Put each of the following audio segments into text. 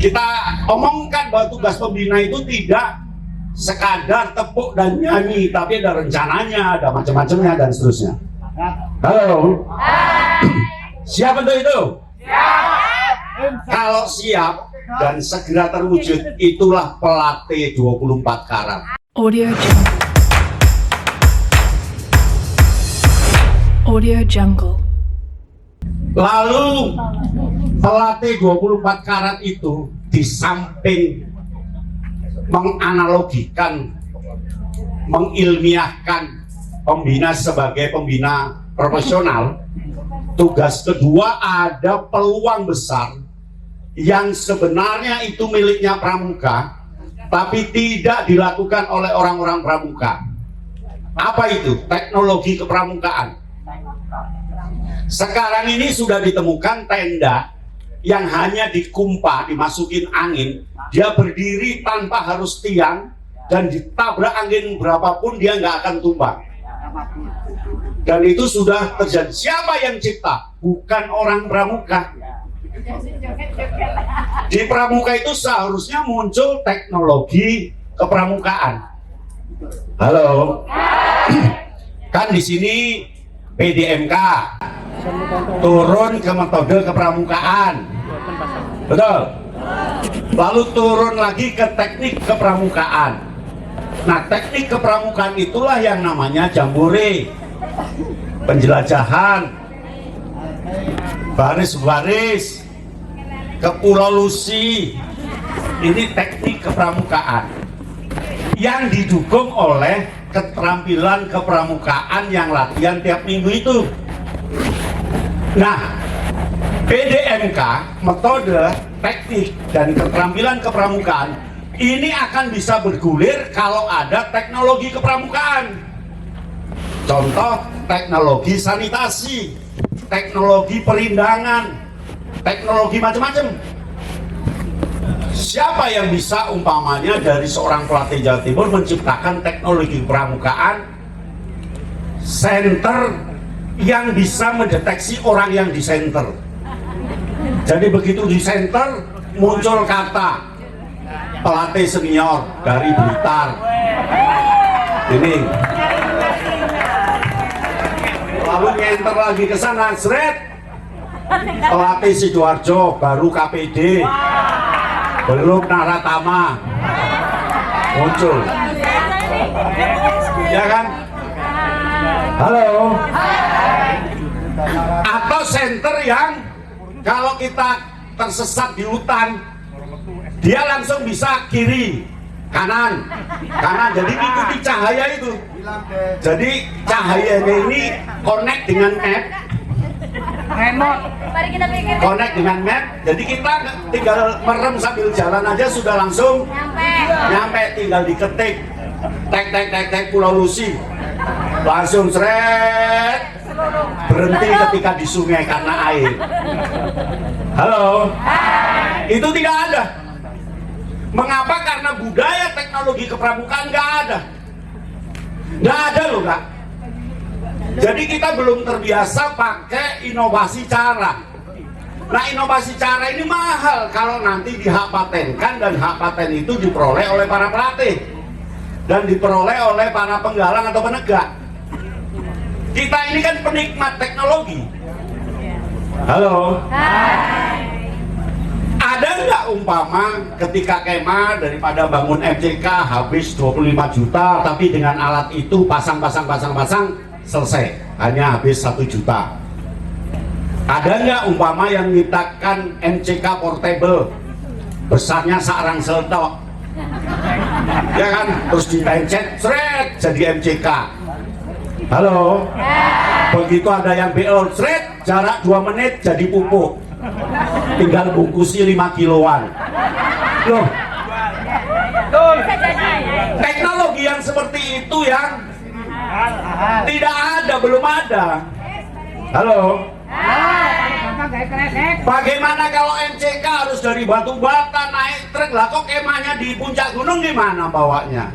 Kita omongkan bahwa tugas pembina itu tidak sekadar tepuk dan nyanyi, tapi ada rencananya, ada macam-macamnya dan seterusnya. Halo. Siap untuk itu? Siap. Kalau siap dan segera terwujud, itulah pelatih 24 karat. Audio Jungle. Audio Jungle. Lalu pelatih 24 karat itu di samping menganalogikan, mengilmiahkan pembina sebagai pembina profesional, tugas kedua ada peluang besar yang sebenarnya itu miliknya pramuka tapi tidak dilakukan oleh orang-orang pramuka. Apa itu? Teknologi kepramukaan. Sekarang ini sudah ditemukan tenda yang hanya dikumpa, dimasukin angin, dia berdiri tanpa harus tiang, dan ditabrak angin berapapun dia nggak akan tumbang. Dan itu sudah terjadi. Siapa yang cipta? Bukan orang pramuka. Di pramuka itu seharusnya muncul teknologi kepramukaan. Halo, kan di sini PDMK turun ke metode kepramukaan, betul? Lalu turun lagi ke teknik kepramukaan. Nah, teknik kepramukaan itulah yang namanya jambore, penjelajahan, baris-baris, ke Pulau Lusi. Ini teknik kepramukaan yang didukung oleh keterampilan kepramukaan yang latihan tiap minggu itu. Nah, PDMK, metode, teknik, dan keterampilan kepramukaan ini akan bisa bergulir kalau ada teknologi kepramukaan. Contoh, teknologi sanitasi, teknologi perindangan, teknologi macam-macam. Siapa yang bisa umpamanya dari seorang pelatih Jawa Timur menciptakan teknologi kepramukaan center yang bisa mendeteksi orang yang di center. Jadi begitu di center muncul kata pelatih senior dari Blitar. Ini. Lalu nyenter lagi ke sana, seret. Pelatih Sidoarjo baru KPD. Belum Naratama. Muncul. Ya kan? Halo. Atau center yang kalau kita tersesat di hutan, dia langsung bisa kiri, kanan, kanan. Jadi ikuti cahaya itu. Jadi cahayanya ini connect dengan map, connect dengan map. Jadi kita tinggal merem sambil jalan aja sudah langsung nyampe. Tinggal diketik, tek Pulau Lusi, langsung seret. Berhenti ketika di sungai karena air. Halo. Itu tidak ada. Mengapa? Karena budaya teknologi kepramukaan nggak ada. Nggak ada loh, Kak. Jadi kita belum terbiasa pakai inovasi cara. Nah, inovasi cara ini mahal kalau nanti dihak patenkan, dan hak paten itu diperoleh oleh para pelatih dan diperoleh oleh para penggalang atau penegak. Kita ini kan penikmat teknologi. Halo. Ada nggak umpama ketika kemah daripada bangun MCK habis 25 juta, tapi dengan alat itu pasang selesai, hanya habis 1 juta. Ada nggak umpama yang menciptakan MCK portable, besarnya searang seltok, ya kan, terus dipencet, seret, jadi MCK. Halo. Begitu ada yang BO, seret, jarak 2 menit jadi pupuk, tinggal bungkusi 5 kiloan. Loh, teknologi yang seperti itu yang tidak ada, belum ada. Halo. Bagaimana kalau MCK harus dari batu bata naik truk, lah kok kemahnya di puncak gunung gimana bawanya?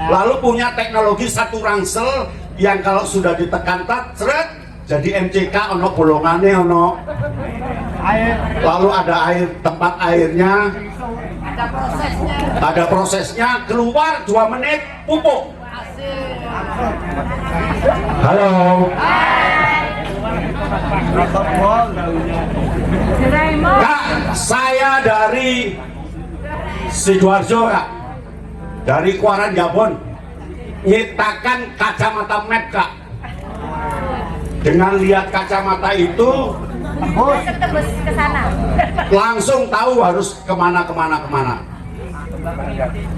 Lalu punya teknologi satu rangsel yang kalau sudah ditekan tat, seret, jadi MCK ono bolongannya ono. lalu ada air, tempat airnya, ada prosesnya, keluar 2 menit pupuk. Halo. Kak, saya dari Sidoarjo, Kak, dari Kuaran Jabon, nyiptakan kacamata map, Kak. Dengan lihat kacamata itu tembus ke sana. langsung tahu harus kemana.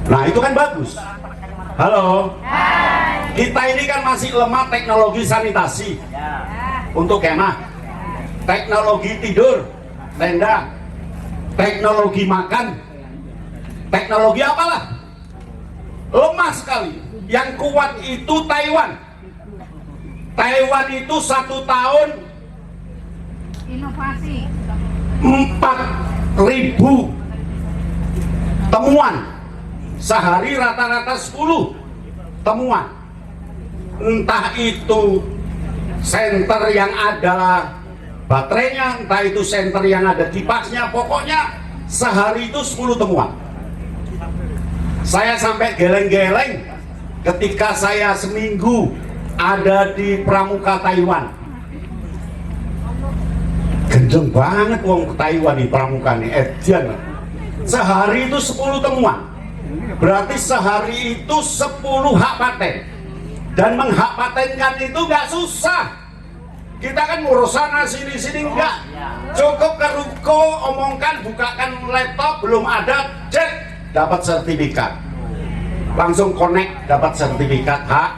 Nah itu kan bagus. Halo. Kita ini kan masih lemah teknologi sanitasi untuk kemah, teknologi tidur, tenda, teknologi makan, teknologi apalah, lemah sekali. Yang kuat itu Taiwan. Taiwan itu 1 tahun Inovasi. 4.000 temuan, sehari rata-rata 10 temuan. Entah itu senter yang ada baterainya, entah itu senter yang ada kipasnya, pokoknya sehari itu 10 temuan. Saya sampai geleng-geleng ketika saya seminggu ada di Pramuka Taiwan. Gendeng banget wong ke Taiwan nih Pramuka nih, Edian. Sehari itu 10 temuan. Berarti sehari itu 10 hak paten. Dan menghak patenkan itu nggak susah. Kita kan ngurus sana sini nggak. Cukup ke ruko, omongkan, bukakan laptop, belum ada, cek, dapat sertifikat. Langsung connect, dapat sertifikat hak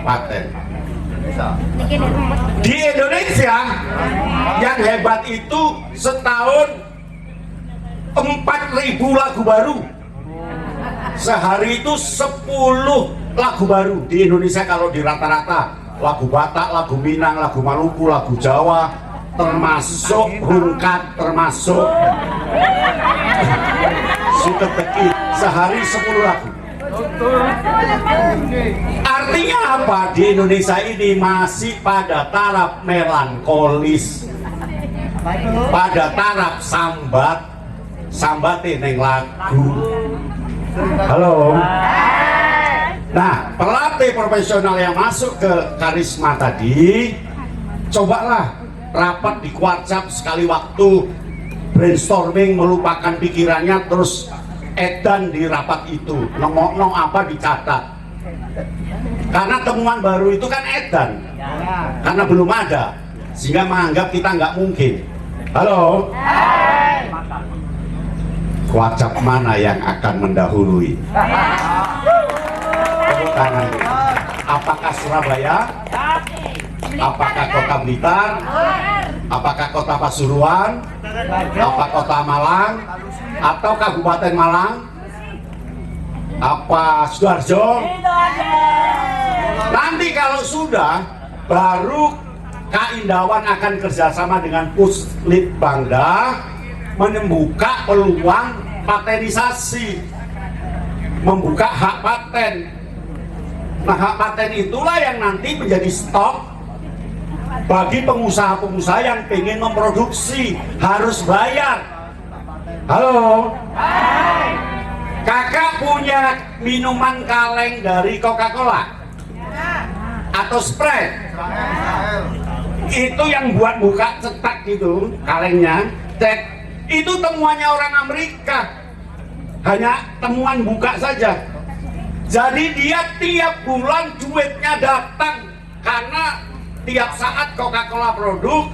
paten. Di Indonesia yang hebat itu setahun 4.000 lagu baru. Sehari itu 10 lagu baru di Indonesia. Kalau di rata-rata lagu Batak, lagu Minang, lagu Maluku, lagu Jawa, termasuk rungkat, termasuk Suketeki, sehari 10 lagu. Artinya apa? Di Indonesia ini masih pada taraf melankolis, pada taraf sambatin neng lagu. Halo. Nah, pelatih profesional yang masuk ke Karisma tadi, cobalah rapat di WhatsApp sekali waktu, brainstorming, melupakan pikirannya, terus edan di rapat itu, nongok apa dicatat. Karena temuan baru itu kan edan, karena belum ada, sehingga menganggap kita nggak mungkin. Halo. WhatsApp mana yang akan mendahului? Tepuk tangan. Apakah Surabaya? Apakah Kota Blitar? Apakah Kota Pasuruan? Apa Kota Malang? Atau Kabupaten Malang? Apa Sidoarjo? Nanti kalau sudah, baru Kak Indawan akan kerjasama dengan Puslitbangda membuka peluang patenisasi, membuka hak paten. Nah, hak paten itulah yang nanti menjadi stok bagi pengusaha-pengusaha yang ingin memproduksi, harus bayar. Halo. Kakak punya minuman kaleng dari Coca-Cola atau Sprite? Itu yang buat buka cetak gitu, kalengnya, cek. Itu temuannya orang Amerika, hanya temuan buka saja. Jadi dia tiap bulan duitnya datang, karena tiap saat Coca-Cola produk,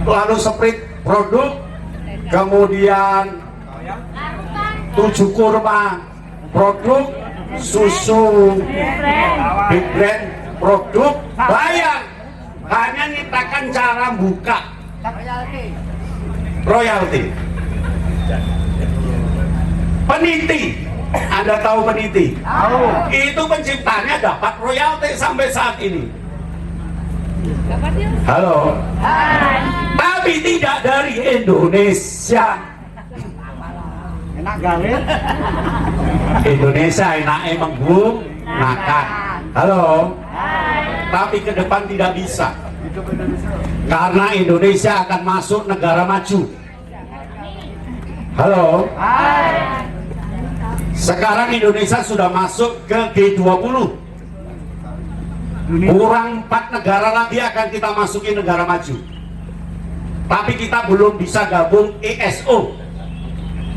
lalu Sprite produk, kemudian 7 Kurma produk, susu Big Brand produk, bayar. Hanya nyiptakan cara buka royalti. Peniti, Anda tahu peniti? Tahu. Itu penciptanya dapat royalti sampai saat ini. Halo. Hai. Tapi tidak dari Indonesia. Enak gawe. Indonesia enaknya menggunakan. Halo. Hai. Tapi ke depan tidak bisa. Karena Indonesia akan masuk negara maju. Halo. Sekarang Indonesia sudah masuk ke G20. Kurang 4 negara lagi akan kita masuki negara maju. Tapi kita belum bisa gabung ESO.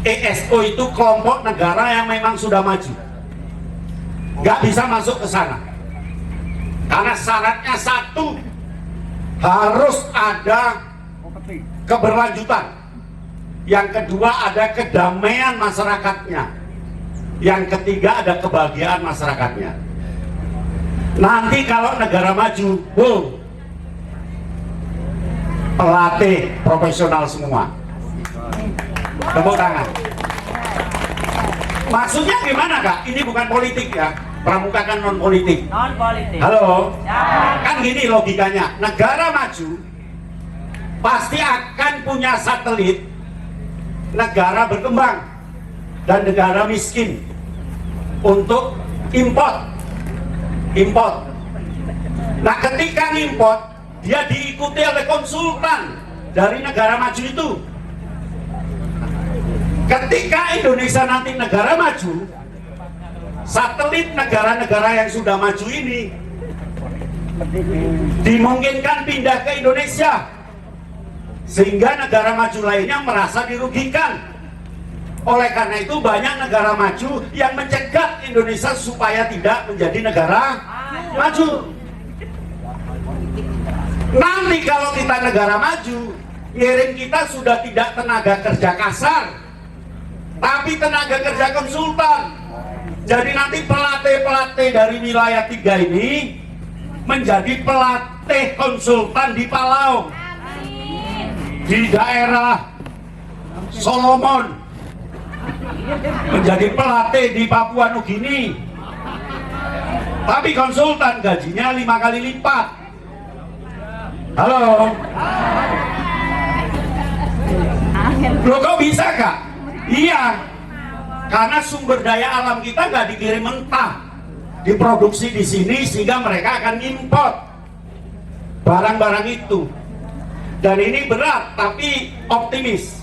ESO itu kelompok negara yang memang sudah maju. Nggak bisa masuk ke sana. Karena syaratnya satu, harus ada keberlanjutan. Yang kedua ada kedamaian masyarakatnya. Yang ketiga ada kebahagiaan masyarakatnya. Nanti kalau negara maju, boom, pelatih profesional semua. Tepuk tangan. Maksudnya gimana Kak? Ini bukan politik ya. Pramuka kan non politik. Non politik. Halo. Kan gini logikanya. Negara maju pasti akan punya satelit negara berkembang dan negara miskin untuk import. Nah, ketika import, dia diikuti oleh konsultan dari negara maju itu. Ketika Indonesia nanti negara maju, satelit negara-negara yang sudah maju ini dimungkinkan pindah ke Indonesia, sehingga negara maju lainnya merasa dirugikan. Oleh karena itu banyak negara maju yang mencegat Indonesia supaya tidak menjadi negara maju. Nanti kalau kita negara maju, ngirim kita sudah tidak tenaga kerja kasar, tapi tenaga kerja konsultan. Jadi nanti pelatih-pelatih dari wilayah 3 ini menjadi pelatih konsultan di Palau, di daerah Solomon, menjadi pelatih di Papua Nugini, tapi konsultan gajinya 5 kali lipat. Halo. Loh kok bisa Kak? Iya, karena sumber daya alam kita nggak dikirim mentah, diproduksi di sini sehingga mereka akan import barang-barang itu. Dan ini berat tapi optimis.